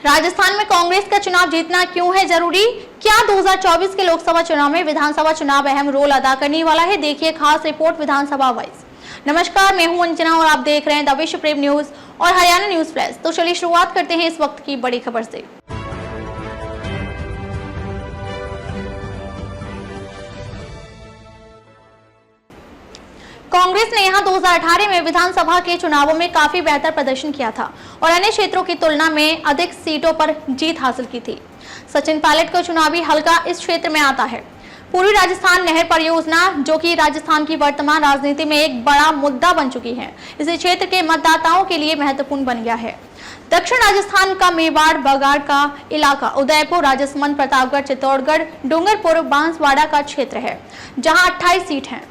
राजस्थान में कांग्रेस का चुनाव जीतना क्यों है जरूरी? क्या 2024 के लोकसभा चुनाव में विधानसभा चुनाव अहम रोल अदा करने वाला है? देखिए खास रिपोर्ट विधानसभा वाइज। नमस्कार, मैं हूं अंजना और आप देख रहे हैं द विश्व प्रेम न्यूज और हरियाणा न्यूज फ्लैश। तो चलिए शुरुआत करते हैं इस वक्त की बड़ी खबर से। कांग्रेस ने यहां 2018 में विधानसभा के चुनावों में काफी बेहतर प्रदर्शन किया था और अन्य क्षेत्रों की तुलना में अधिक सीटों पर जीत हासिल की थी। सचिन पायलट का चुनावी हलका इस क्षेत्र में आता है। पूर्वी राजस्थान नहर परियोजना, जो कि राजस्थान की वर्तमान राजनीति में एक बड़ा मुद्दा बन चुकी है, इस क्षेत्र के मतदाताओं के लिए महत्वपूर्ण बन गया है। दक्षिण राजस्थान का मेवाड़ बगाड़ का इलाका उदयपुर, राजसमंद, प्रतापगढ़, चित्तौड़गढ़, डूंगरपुर, बांसवाड़ा का क्षेत्र है, जहां 28 सीट हैं।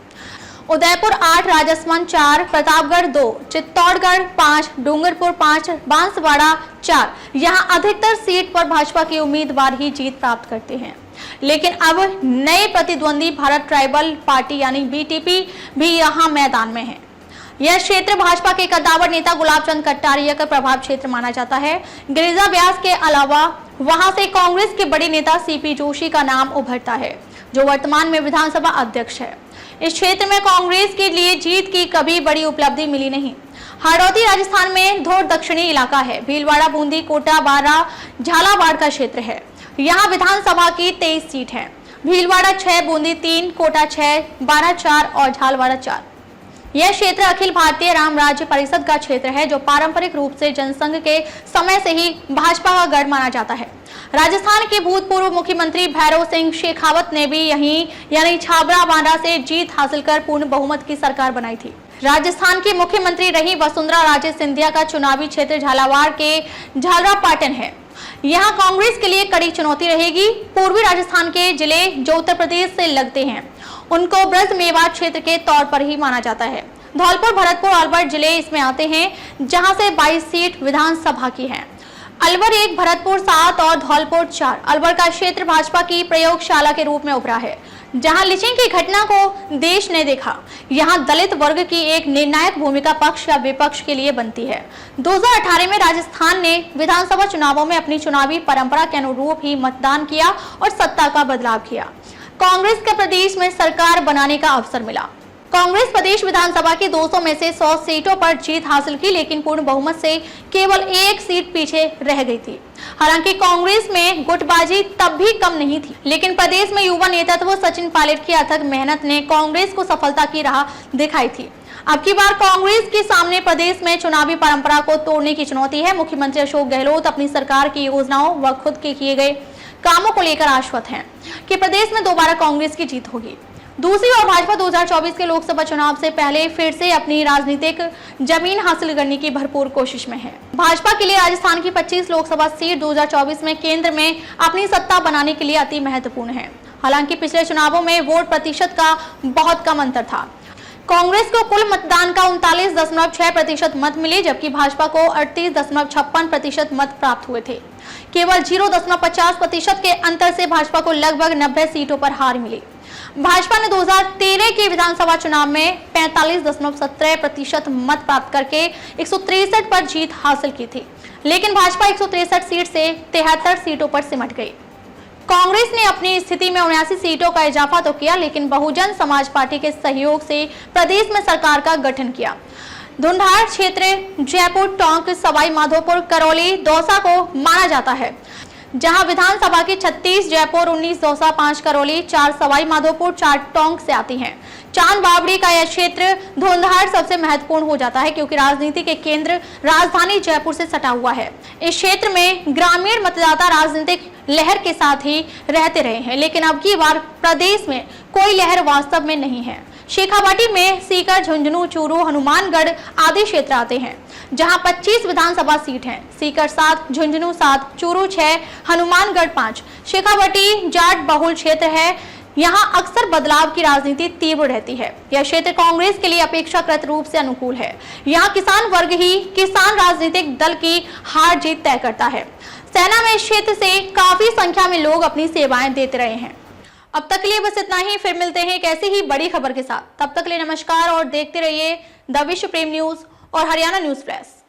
उदयपुर 8, राजसमंद 4, प्रतापगढ़ 2, चित्तौड़गढ़ 5, डूंगरपुर 5, बांसवाड़ा 4। यहां अधिकतर सीट पर भाजपा के उम्मीदवार ही जीत प्राप्त करते हैं, लेकिन अब नए प्रतिद्वंदी भारत ट्राइबल पार्टी यानी बीटीपी भी यहां मैदान में है। यह क्षेत्र भाजपा के कद्दावर नेता गुलाब चंद कटारिया का प्रभाव क्षेत्र माना जाता है। गिरिजा व्यास के अलावा वहां से कांग्रेस के बड़े नेता सीपी जोशी का नाम उभरता है, जो वर्तमान में विधानसभा अध्यक्ष है। इस क्षेत्र में कांग्रेस के लिए जीत की कभी बड़ी उपलब्धि मिली नहीं। हाड़ौती राजस्थान में धोर दक्षिणी इलाका है। भीलवाड़ा, बूंदी, कोटा, बारा, झालावाड़ का क्षेत्र है। यहाँ विधानसभा की 23 सीट है। भीलवाड़ा 6, बूंदी 3, कोटा 6, बारा 4 और झालावाड़ 4। यह क्षेत्र अखिल भारतीय राम राज्य परिषद का क्षेत्र है, जो पारंपरिक रूप से जनसंघ के समय से ही भाजपा का गढ़ माना जाता है। राजस्थान के भूतपूर्व मुख्यमंत्री भैरव सिंह शेखावत ने भी यहीं यानी छाबड़ा बांदा से जीत हासिल कर पूर्ण बहुमत की सरकार बनाई थी। राजस्थान की मुख्यमंत्री रही वसुंधरा राजे सिंधिया का चुनावी क्षेत्र झालावाड़ के झालरापाटन है। यहाँ कांग्रेस के लिए कड़ी चुनौती रहेगी। पूर्वी राजस्थान के जिले जो उत्तर प्रदेश से लगते हैं, उनको ब्रज मेवाड़ क्षेत्र के तौर पर ही माना जाता है। धौलपुर, भरतपुर, अलवर जिले इसमें आते हैं, जहां से 22 सीट विधानसभा की हैं। अलवर 1, भरतपुर 7 और धौलपुर 4। अलवर का क्षेत्र भाजपा की प्रयोगशाला के रूप में उभरा है, जहां लिचिंग की घटना को देश ने देखा। यहां दलित वर्ग की एक निर्णायक भूमिका पक्ष या विपक्ष के लिए बनती है। 2018 में राजस्थान ने विधानसभा चुनावों में अपनी चुनावी परंपरा के अनुरूप ही मतदान किया और सत्ता का बदलाव किया। कांग्रेस के प्रदेश में सरकार बनाने का अवसर मिला। कांग्रेस प्रदेश विधानसभा की 200 में से 100 सीटों पर जीत हासिल की, लेकिन पूर्ण बहुमत से केवल 1 सीट पीछे रह गई थी। हालांकि कांग्रेस में गुटबाजी तब भी कम नहीं थी, लेकिन प्रदेश में युवा नेतृत्व सचिन पायलट की अथक मेहनत ने कांग्रेस को सफलता की राह दिखाई थी। अब की बार कांग्रेस के सामने प्रदेश में चुनावी परंपरा को तोड़ने की चुनौती है। मुख्यमंत्री अशोक गहलोत अपनी सरकार की योजनाओं व खुद के किए गए कामों को लेकर आश्वस्त हैं कि प्रदेश में दोबारा कांग्रेस की जीत होगी। दूसरी ओर भाजपा 2024 के लोकसभा चुनाव से पहले फिर से अपनी राजनीतिक जमीन हासिल करने की भरपूर कोशिश में है। भाजपा के लिए राजस्थान की 25 लोकसभा सीट 2024 में केंद्र में अपनी सत्ता बनाने के लिए अति महत्वपूर्ण है। हालांकि पिछले चुनावों में वोट प्रतिशत का बहुत कम अंतर था। कांग्रेस को कुल मतदान का 39.6% मत मिले, जबकि भाजपा को 38.56% मत प्राप्त हुए थे। केवल 0.50% के अंतर से भाजपा को लगभग 90 सीटों पर हार मिली। भाजपा ने 2013 के विधानसभा चुनाव में 45.17% मत प्राप्त करके 163 पर जीत हासिल की थी, लेकिन भाजपा 163 सीट से 73 सीटों पर सिमट गई। कांग्रेस ने अपनी स्थिति में 79 सीटों का इजाफा तो किया, लेकिन बहुजन समाज पार्टी के सहयोग से प्रदेश में सरकार का गठन किया। धुंधार क्षेत्र जयपुर, टोंक, सवाई माधोपुर, करौली, दौसा को माना जाता है, जहां विधानसभा की 36 जयपुर, 19 दौसा, 5 करौली, 4 सवाई माधोपुर, 4 टोंक से आती हैं। चांद बावड़ी का यह क्षेत्र धुंधार सबसे महत्वपूर्ण हो जाता है, क्योंकि राजनीति के केंद्र राजधानी जयपुर से सटा हुआ है। इस क्षेत्र में ग्रामीण मतदाता राजनीतिक लहर के साथ ही रहते रहे हैं, लेकिन अब की बार प्रदेश में कोई लहर वास्तव में नहीं है। शेखावाटी में सीकर, झुंझुनू, चूरू, हनुमानगढ़ आदि क्षेत्र आते हैं, जहां 25 विधानसभा सीट हैं। सीकर 7, झुंझुनू 7, चूरू 6, हनुमानगढ़ 5। शेखावाटी जाट बहुल क्षेत्र है। यहाँ अक्सर बदलाव की राजनीति तीव्र रहती है। यह क्षेत्र कांग्रेस के लिए अपेक्षाकृत रूप से अनुकूल है। यहाँ किसान वर्ग ही किसान राजनीतिक दल की हार जीत तय करता है। सेना में इस क्षेत्र से काफी संख्या में लोग अपनी सेवाएं देते रहे हैं। अब तक के लिए बस इतना ही। फिर मिलते हैं एक ऐसी ही बड़ी खबर के साथ। तब तक के लिए नमस्कार और देखते रहिए द विश्व प्रेम न्यूज और हरियाणा न्यूज फ्लैश।